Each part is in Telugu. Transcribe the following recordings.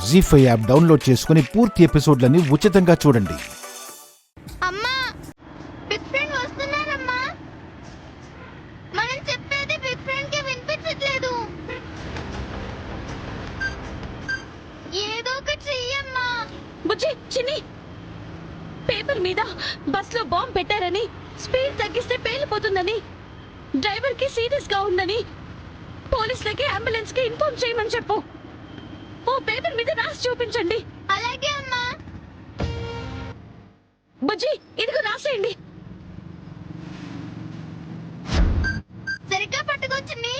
జీ5 యాప్ డౌన్లోడ్ చేసుకుని పూర్తి ఎపిసోడ్లని ఉచితంగా చూడండి. అమ్మా, బిగ్ ఫ్రెండ్ వస్తున్నారమ్మా. మనం చెప్పేది బిగ్ ఫ్రెండ్ కి వినిపించట్లేదు. ఏదో ఒకటి చెయ్యమ్మా. బుజ్జి, చిన్ని, పేపర్ మీద బస్ లో బాంబ్ పెట్టారని, స్పీడ్ తగ్గిస్తే పేలిపోతుందని, డ్రైవర్ కి సీరియస్ గా ఉందని పోలీసులకి అంబులెన్స్ కి ఇన్ఫార్మ్ చేయమని చెప్పు. ఓ పేపర్ మీద రాసి చూపించండి. అలాగే అమ్మా. బుజ్జి, ఇదిగో రాసేయండి. సరిగ్గా పట్టుకొచ్చింది.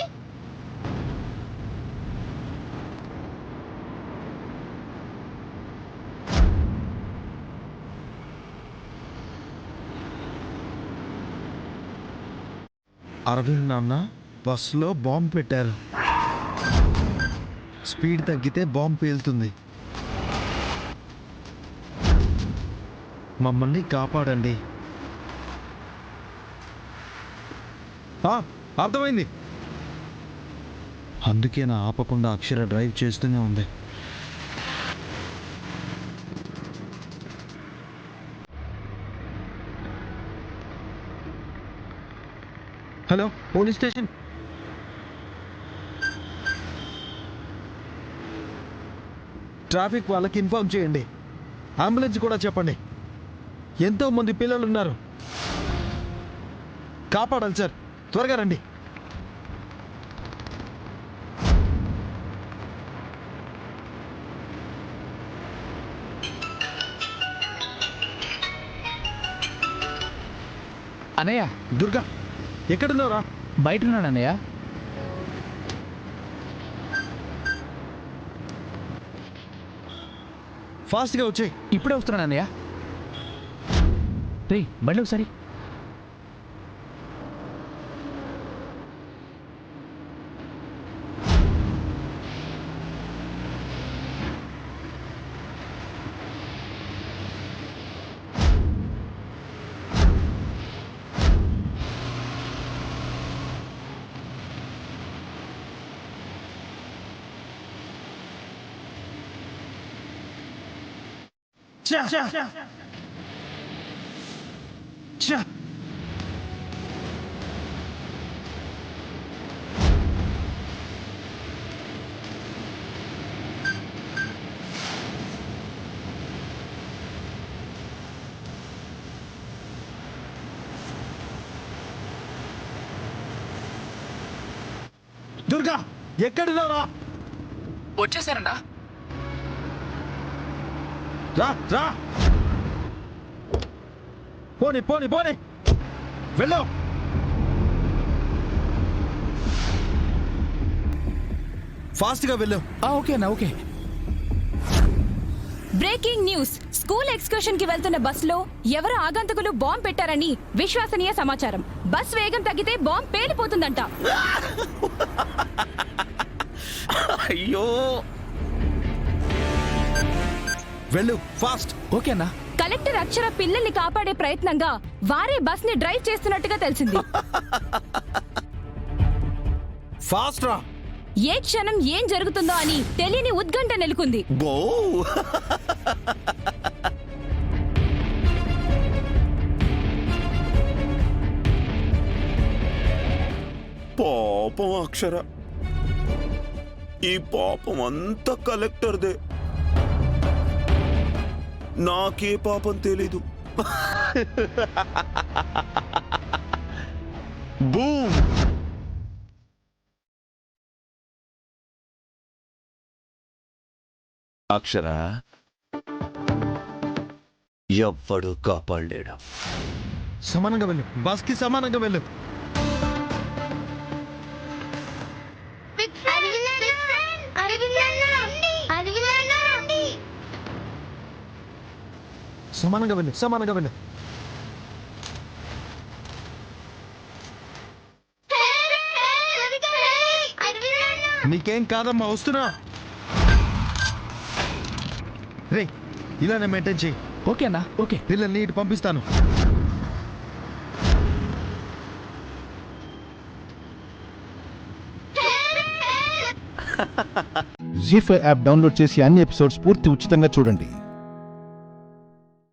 అరవింద్ నాన్న, బస్సులో బాంబు పెట్టారు. స్పీడ్ తగ్గితే బాంబు పేలుతుంది. మమ్మల్ని కాపాడండి. అర్థమైంది. అందుకే నా ఆపకుండా అక్షర డ్రైవ్ చేస్తూనే ఉంది. Hello, police station. ట్రాఫిక్ వాళ్ళకి ఇన్ఫార్మ్ చేయండి. అంబులెన్స్ కూడా చెప్పండి. ఎంతో మంది పిల్లలు ఉన్నారు. కాపాడాలి సార్, త్వరగా రండి. అన్నయ్య, దుర్గా, ఎక్కడున్నావురా? బయట ఉన్నాను అన్నయ్య. ఫాస్ట్గా వచ్చేయి. ఇప్పుడే వస్తున్నాను అన్నయ్య. రే, బండి ఒకసారి. దుర్గా, ఎక్కడున్నావురా? వచ్చేసారన్నా. రా రా, పోనీ పోనీ పోనీ, వెళ్ళు. ఫాస్ట్గా వెళ్ళు. ఓకే అన్న, okay. Breaking news. School excursion కి వెళ్తున్న బస్సులో ఎవరో ఆగంతకులు బాంబ్ పెట్టారని విశ్వసనీయ సమాచారం. బస్ వేగం తగ్గితే బాంబ్ పేలిపోతుందంట. అయ్యో, వెళ్ళు ఫాస్ట్. ఓకే అన్న. కలెక్టర్ అక్షర పిల్లల్ని కాపాడే ప్రయత్నంగా వారే బస్ ని డ్రైవ్ చేస్తున్నట్టుగా తెలిసింది. ఫాస్ట్ రా. ఏ క్షణం ఏం జరుగుతుందో అని తెలియని ఉత్కంఠ నెలకొంది. పాపం అక్షర, ఈ పాపం అంతా కలెక్టర్దే. నాకే పాపం తెలీదు. బూమ్. అక్షర ఎవ్వడు కాపాడలేడు. సమానంగా వెళ్ళు, బస్ కి సమానంగా వెళ్ళు. బిగ్ ఫ్రెండ్, అరవింద్ రండి. సమానంగా వెళ్ళు, సమానంగా వెళ్ళు. నీకేం కాదమ్మా, వస్తున్నా. రే, ఇలానే మెయింటైన్ చెయ్యి. ఓకే అన్న, ఓకే. పిల్లల్ని ఇటు పంపిస్తాను. జీ5 యాప్ డౌన్లోడ్ చేసి అన్ని ఎపిసోడ్స్ పూర్తి ఉచితంగా చూడండి.